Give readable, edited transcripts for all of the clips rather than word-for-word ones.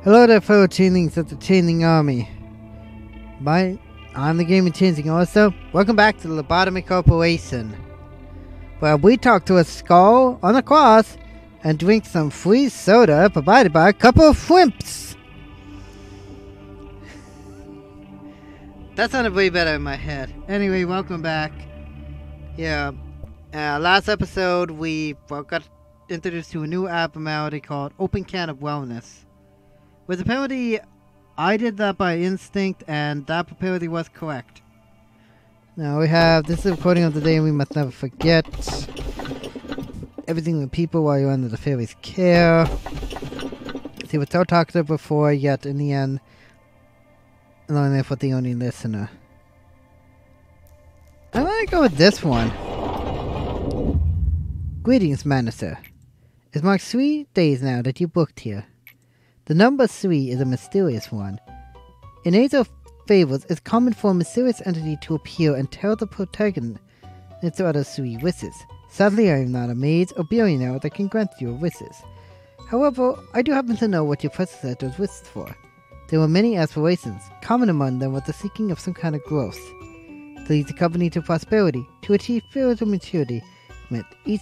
Hello there, fellow chainlings of the Chainling Army. I'm the Gaming Chainling. Also, welcome back to the Lobotomy Corporation, where we talk to a skull on a cross and drink some free soda provided by a couple of shrimps. That sounded way better in my head. Anyway, welcome back. Yeah, last episode we got introduced to a new abnormality called Open Can of Wellness. With apparently, I did that by instinct, and that apparently was correct. Now we have, this is a recording of the day, and we must never forget everything with people while you're under the fairy's care. See, we're so talkative before, yet in the end, long enough with the only listener. I want to go with this one. Greetings, Manister. It's marked 3 days now that you booked here. The number 3 is a mysterious one. In Age of Fables, it's common for a mysterious entity to appear and tell the protagonist its other 3 wishes. Sadly, I am not a mage or billionaire that can grant your wishes. However, I do happen to know what your predecessors wished for. There were many aspirations. Common among them was the seeking of some kind of growth, to lead the company to prosperity, to achieve spiritual maturity. Each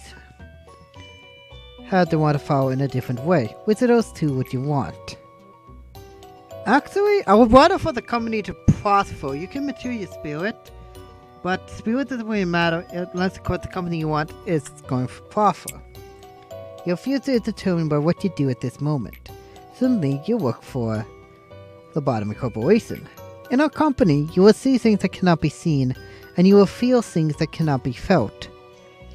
had to want to follow in a different way. Which of those 2 would you want? Actually, I would rather for the company to prosper. You can mature your spirit, but spirit doesn't really matter unless, of course, the company you want is going to prosper. Your future is determined by what you do at this moment. Suddenly, you work for Lobotomy Corporation. In our company, you will see things that cannot be seen, and you will feel things that cannot be felt.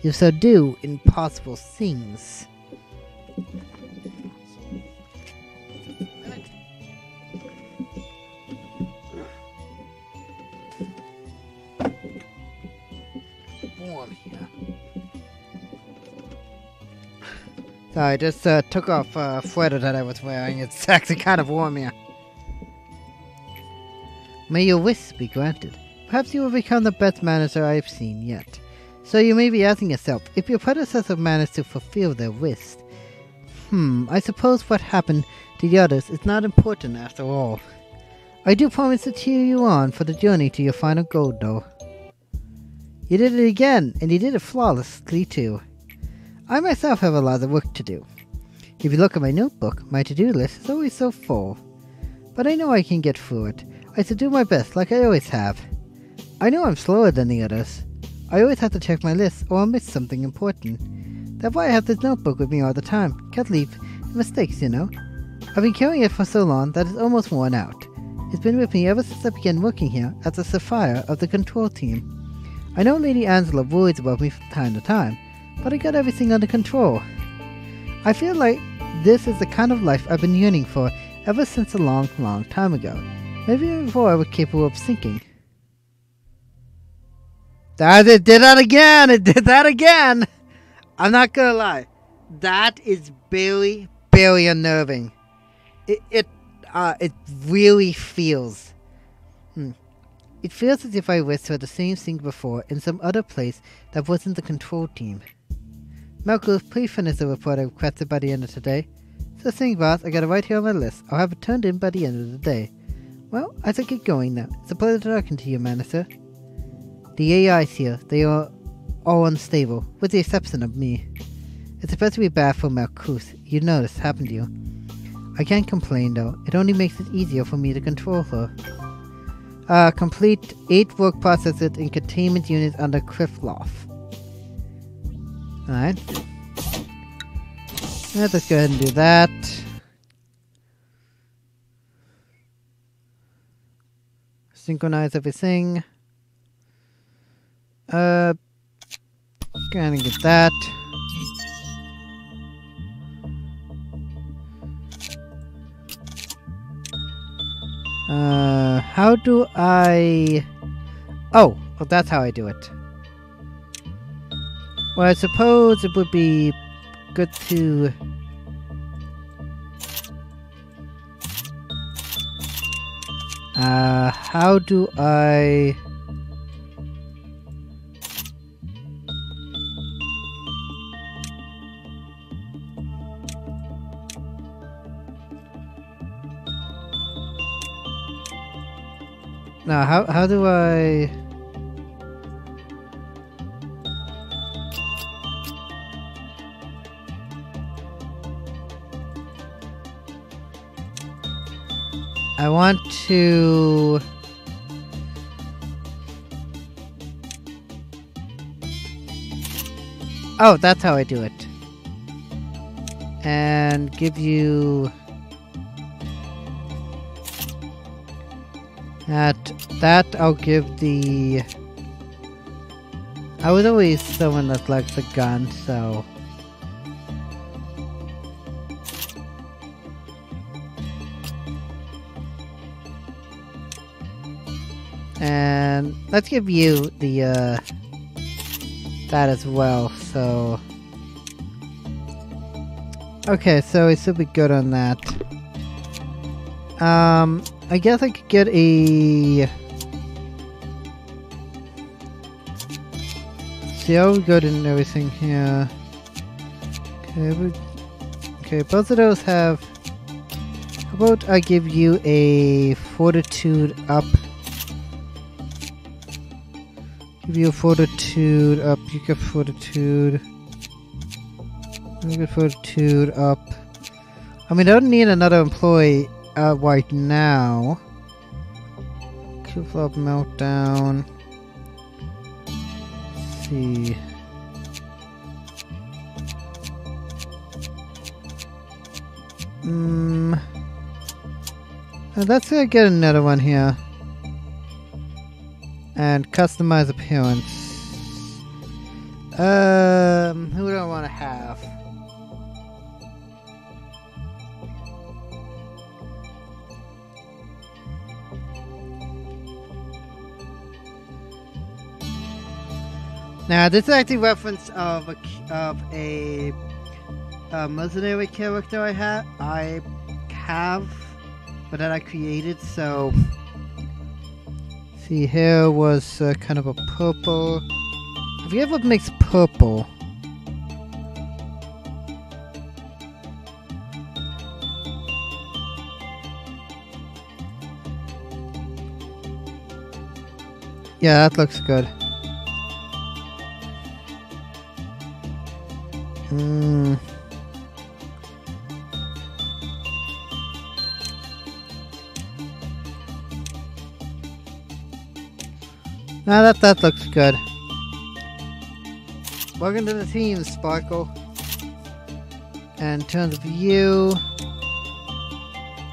You shall do impossible things. Warm here. Sorry, I just took off a sweater that I was wearing. It's actually kind of warm here. May your wish be granted. Perhaps you will become the best manager I have seen yet. So you may be asking yourself, if your predecessor managed to fulfill their wish, I suppose what happened to the others is not important after all. I do promise to cheer you on for the journey to your final goal, though. You did it again, and you did it flawlessly too. I myself have a lot of work to do. If you look at my notebook, my to-do list is always so full. But I know I can get through it. I shall do my best, like I always have. I know I'm slower than the others. I always have to check my list, or I'll miss something important. That's why I have this notebook with me all the time. Can't leave mistakes, you know. I've been carrying it for so long that it's almost worn out. It's been with me ever since I began working here as a Sapphire of the control team. I know Lady Angela worries about me from time to time, but I got everything under control. I feel like this is the kind of life I've been yearning for ever since a long, long time ago. Maybe even before I was capable of thinking. It did that again! It did that again! I'm not gonna lie. That is very, very unnerving. It really feels. It feels as if I wished for the same thing before in some other place that wasn't the control team. Malcolm, please finish the report I requested by the end of today. So thing, boss, I got it right here on my list. I'll have it turned in by the end of the day. Well, I shall get going now. It's a pleasure talking to you, Manister. The AIs here, they are all unstable, with the exception of me. It's especially bad for Malkuth. You noticed, haven't you? I can't complain though. It only makes it easier for me to control her. Complete 8 work processes in containment units under Krifloff. Alright. Let's go ahead and do that. Synchronize everything. Gonna get that. How do I... Oh, well, that's how I do it. Well, I suppose it would be good to... how do I... Now, how do I... I want to... Oh, that's how I do it. And give you... At that, I'll give the... I was always someone that likes the gun, so... And let's give you the, that as well, so... Okay, so it should be good on that. I guess I could get a... See how good and everything here. Okay, both of those have... How about I give you a fortitude up? Give you a fortitude up, you get fortitude. You get fortitude up. I mean, I don't need another employee right now. Q-flop meltdown. Let's see. Let's get another one here. And customize appearance. Who do I want to have? Now, this is actually reference of a mercenary character I have, but that I created. So, see, here was kind of a purple. I forget what makes purple. Yeah, that looks good. Now that looks good. Welcome to the team, Sparkle. And in terms of you,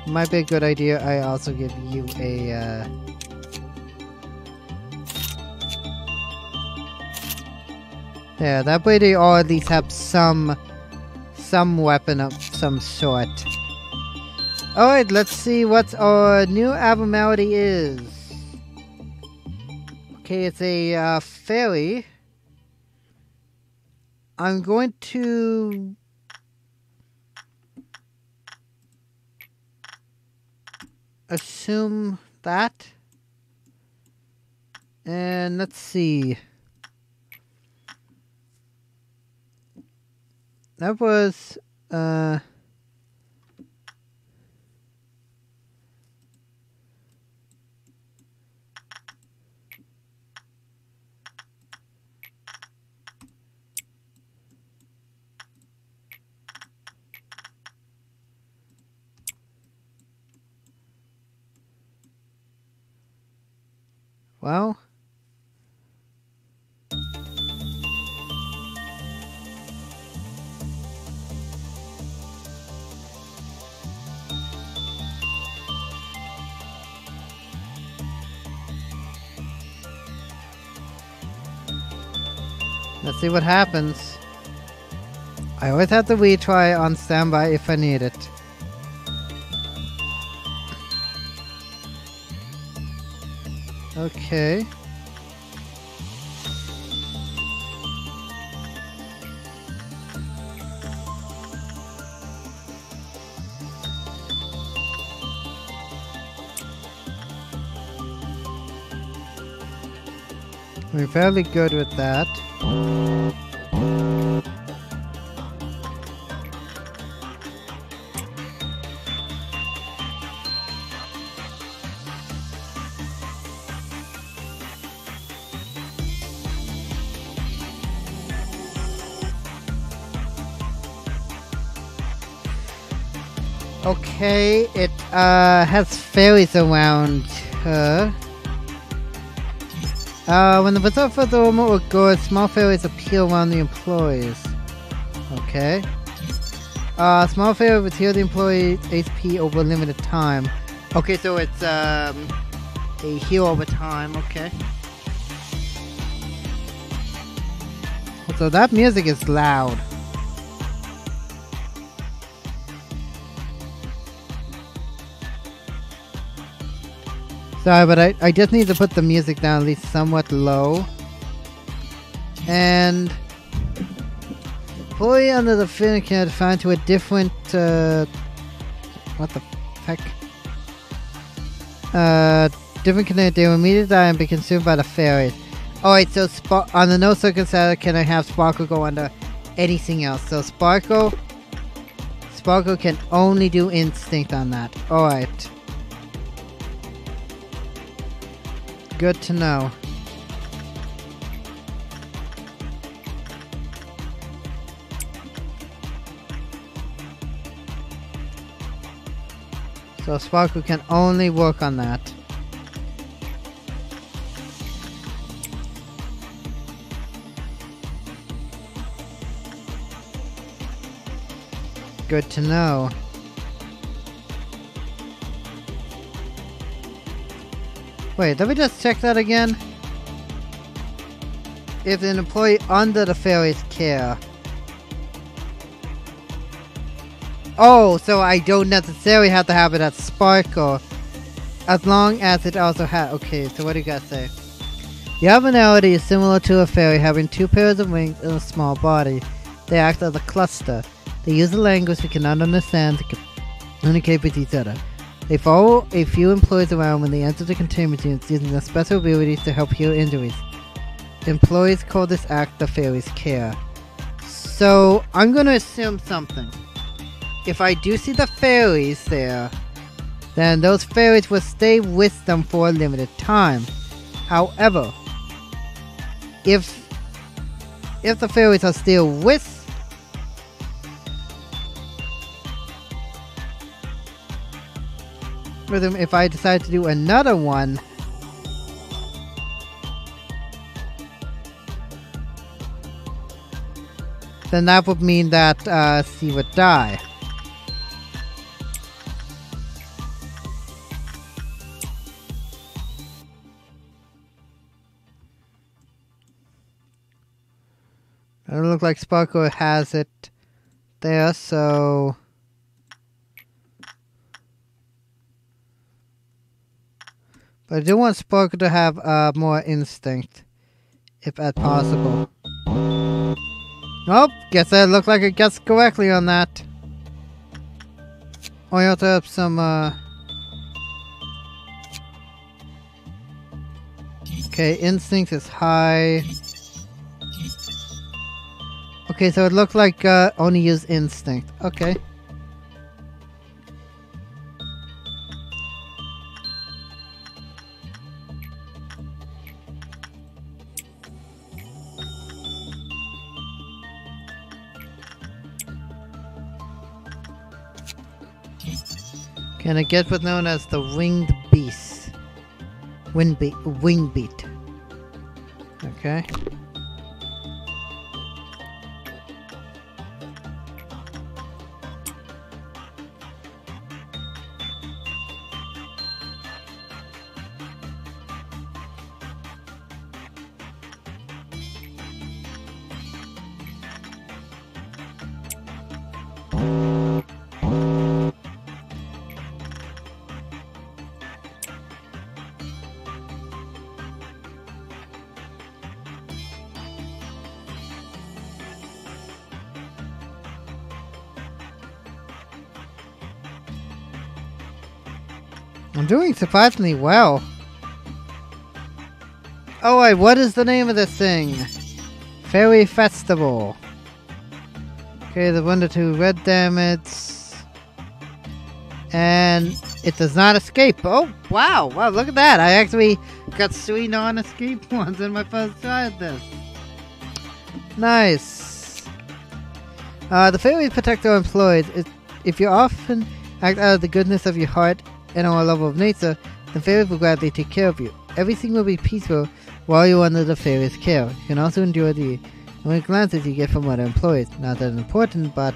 might be a good idea. I also give you a. Yeah, that way they all at least have some weapon of some sort. Alright, let's see what our new abnormality is. Okay, it's a fairy. I'm going to... assume that. And let's see. That was, well... Let's see what happens. I always have the retry on standby if I need it. Okay. We're fairly good with that. Okay, it has fairies around her. When the result for the remote were good, small fairies appear around the employees. Okay. Small fairy would heal the employee's HP over a limited time. Okay, so it's a heal over time, okay. So that music is loud. Sorry, but I just need to put the music down at least somewhat low. And employee under the feeling can find to a different what the heck? Different connect, they will immediately die and be consumed by the fairies. Alright, so on the no circumstance can I have Sparkle go under anything else. So Sparkle can only do instinct on that. Alright. Good to know. So Sparkle can only work on that. Good to know. Wait, let me just check that again. If an employee under the fairy's care. Oh, so I don't necessarily have to have it at Sparkle. As long as it also has... Okay, so what do you guys say? The abnormality is similar to a fairy having 2 pairs of wings and a small body. They act as a cluster. They use a language we cannot understand to communicate with each other. They follow a few employees around when they enter the containment units using their special abilities to help heal injuries. Employees call this act the fairy's care. So, I'm gonna assume something. If I do see the fairies there, then those fairies will stay with them for a limited time. However, if the fairies are still with them, if I decide to do another one, then that would mean that she would die. It doesn't look like Sparkle has it there, so... But I do want Sparkle to have more instinct, if at possible. Nope, guess I look like I guessed correctly on that. Oh, you also have some, Okay, instinct is high. Okay, so it looked like only use instinct. Okay. Can I get what's known as the winged beast? Wing beat. Okay. I'm doing surprisingly well. Oh wait, what is the name of this thing? Fairy Festival. Okay, the 1 to 2 red damage. And it does not escape. Oh, wow. Wow, look at that. I actually got 3 non-escape ones in my first try at this. Nice. The fairies protect their employees. If you often Act out of the goodness of your heart and our love of nature, the fairies will gladly take care of you. Everything will be peaceful while you're under the fairies' care. You can also endure the annoying glances you get from other employees. Not that important, but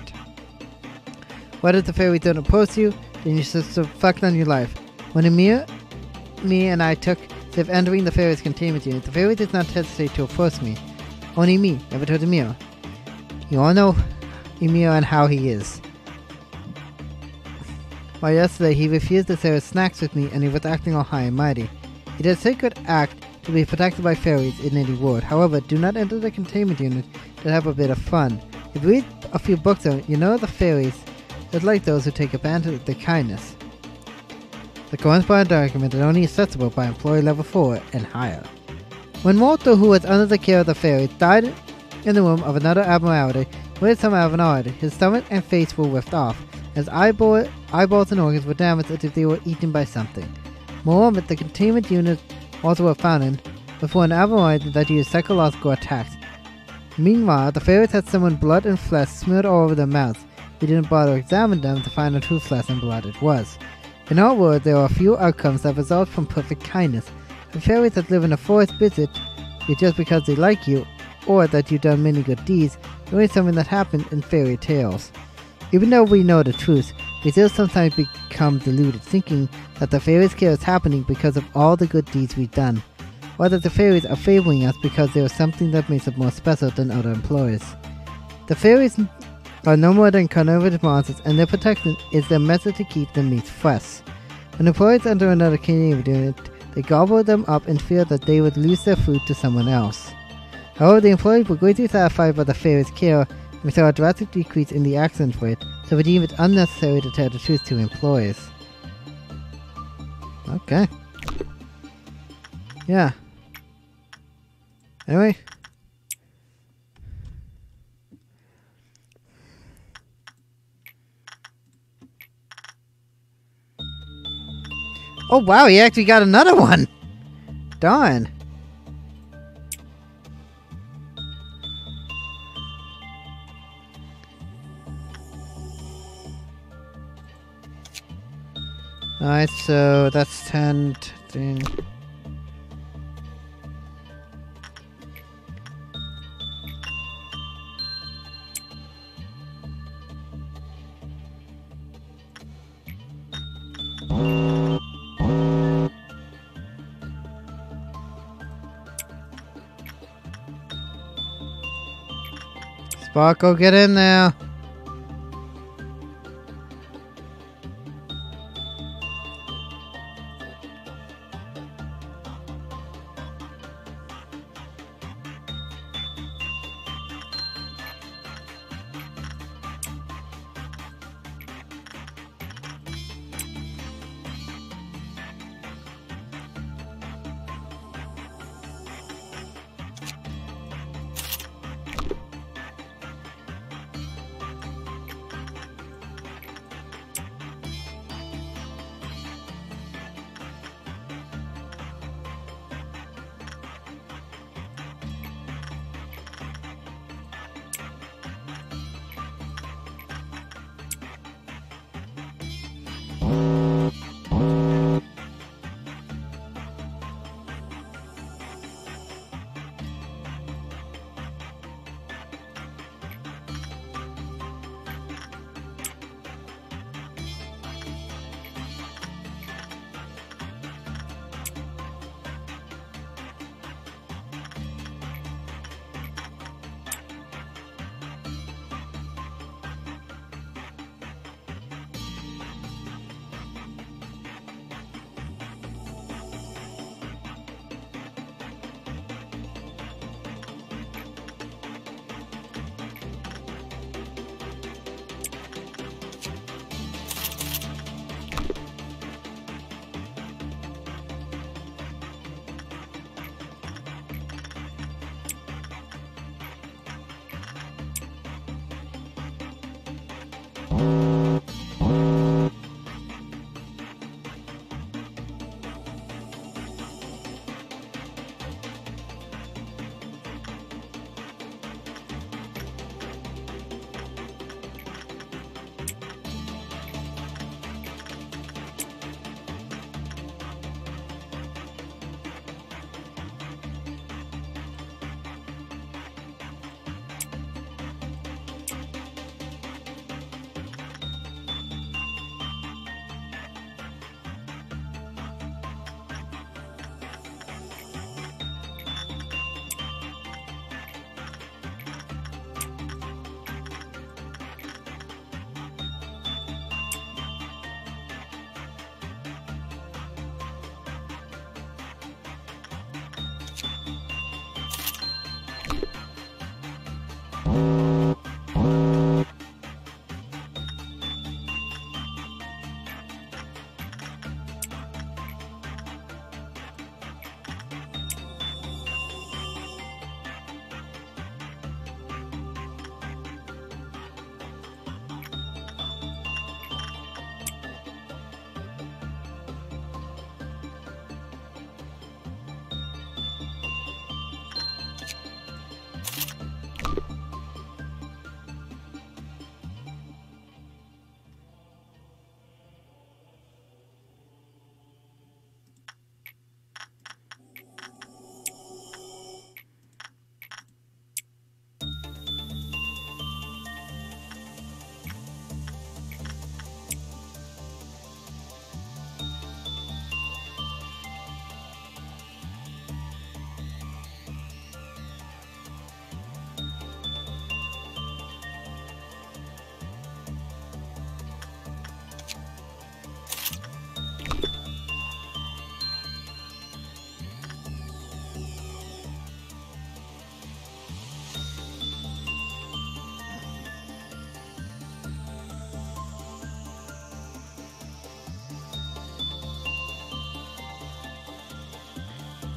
what if the fairies don't oppose you? Then you should reflect on your life. When Emir, me and I took of entering the fairies' containment unit, the fairy did not hesitate to oppose me. Only me, never told Emir. You all know Emir and how he is. While yesterday he refused to share his snacks with me and he was acting all high and mighty. It is a sacred act to be protected by fairies in any world. However, do not enter the containment unit to have a bit of fun. If you read a few books on it, you know the fairies is like those who take advantage of their kindness. The corresponding argument is only accessible by employee level 4 and higher. When Walter, who was under the care of the fairies, died in the room of another abnormality with some abnormality, his stomach and face were ripped off. His eyeballs and organs were damaged as if they were eaten by something. Moreover, the containment unit also were found in before an abnormality that used psychological attacks. Meanwhile, the fairies had someone blood and flesh smeared all over their mouths. We didn't bother to examine them to find out who flesh and blood it was. In our world, there are a few outcomes that result from perfect kindness. The fairies that live in a forest visit you just because they like you, or that you've done many good deeds, is only something that happens in fairy tales. Even though we know the truth, we still sometimes become deluded, thinking that the fairies' care is happening because of all the good deeds we've done, or that the fairies are favoring us because there is something that makes us more special than other employees. The fairies are no more than carnivorous monsters, and their protection is their method to keep the meat fresh. When employees enter another containment unit, they gobble them up in fear that they would lose their food to someone else. However, the employees were greatly satisfied by the fairies' care, and we saw a drastic decrease in the accident rate, so we deem it unnecessary to tell the truth to employees. Okay. Yeah. Anyway. Oh wow, he actually got another one! Darn. Alright, so that's 10, 15. Sparkle, get in there!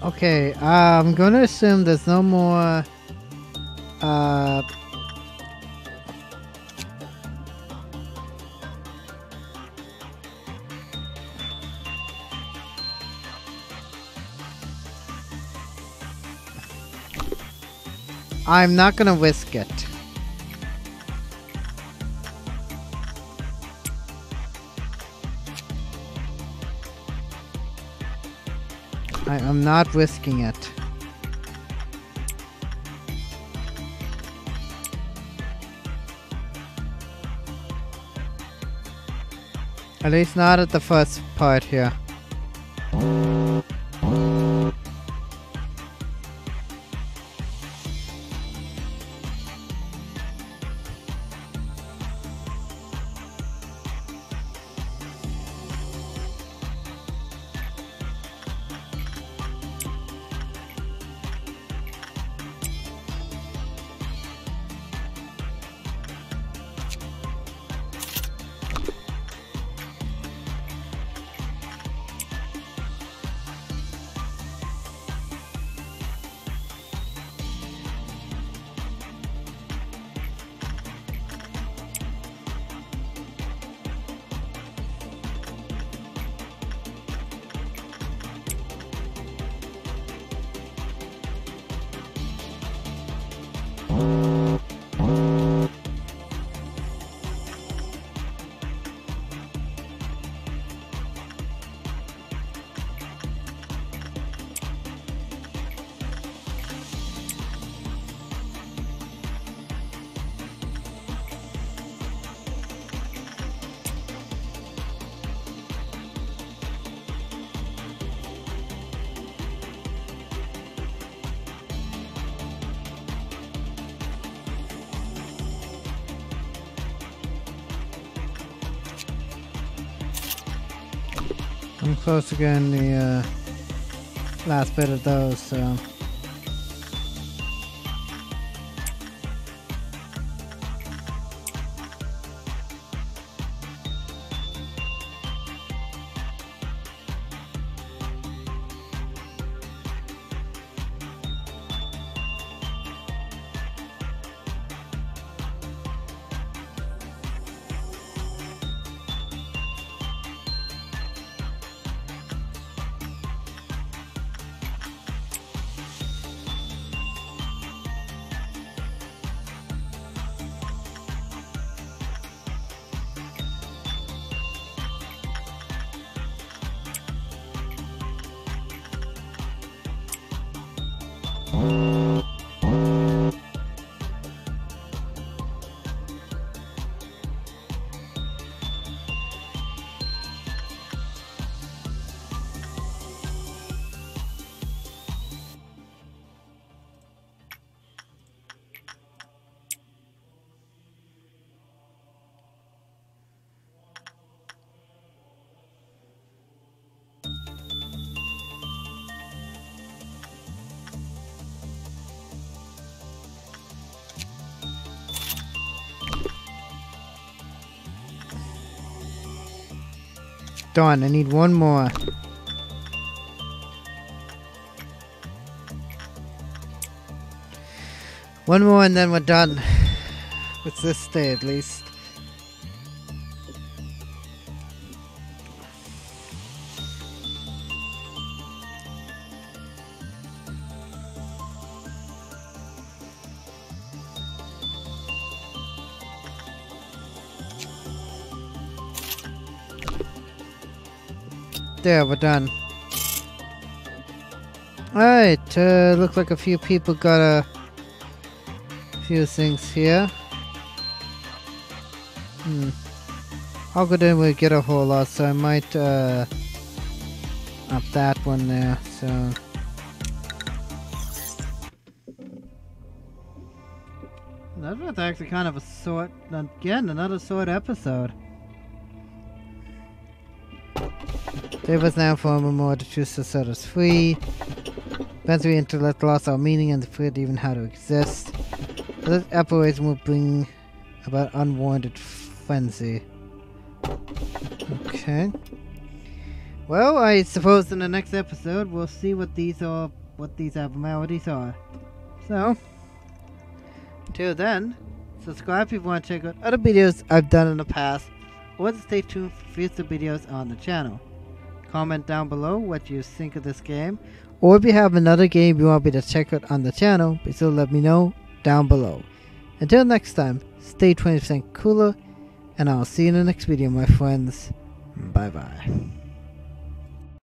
Okay, I'm gonna assume there's no more... I'm not gonna whisk it. I'm not whisking it. At least not at the first part here. I'm close to getting the last bit of those, so... Darn, I need one more. One more and then we're done. With this day at least. There, we're done. Alright, looks like a few people got a few things here. I'll go down and get a whole lot, so I might up that one there, so... That was actually kind of a short, again, another short episode. There was now for a more to choose to set us free. Eventually intellect lost our meaning and forget even how to exist. This operation will bring about unwarranted frenzy. Okay. Well, I suppose in the next episode we'll see what these abnormalities are. So, until then, subscribe if you want to check out other videos I've done in the past, or to stay tuned for future videos on the channel. Comment down below what you think of this game, or if you have another game you want me to check out on the channel, please let me know down below. Until next time, stay 20% cooler, and I'll see you in the next video, my friends. Bye bye.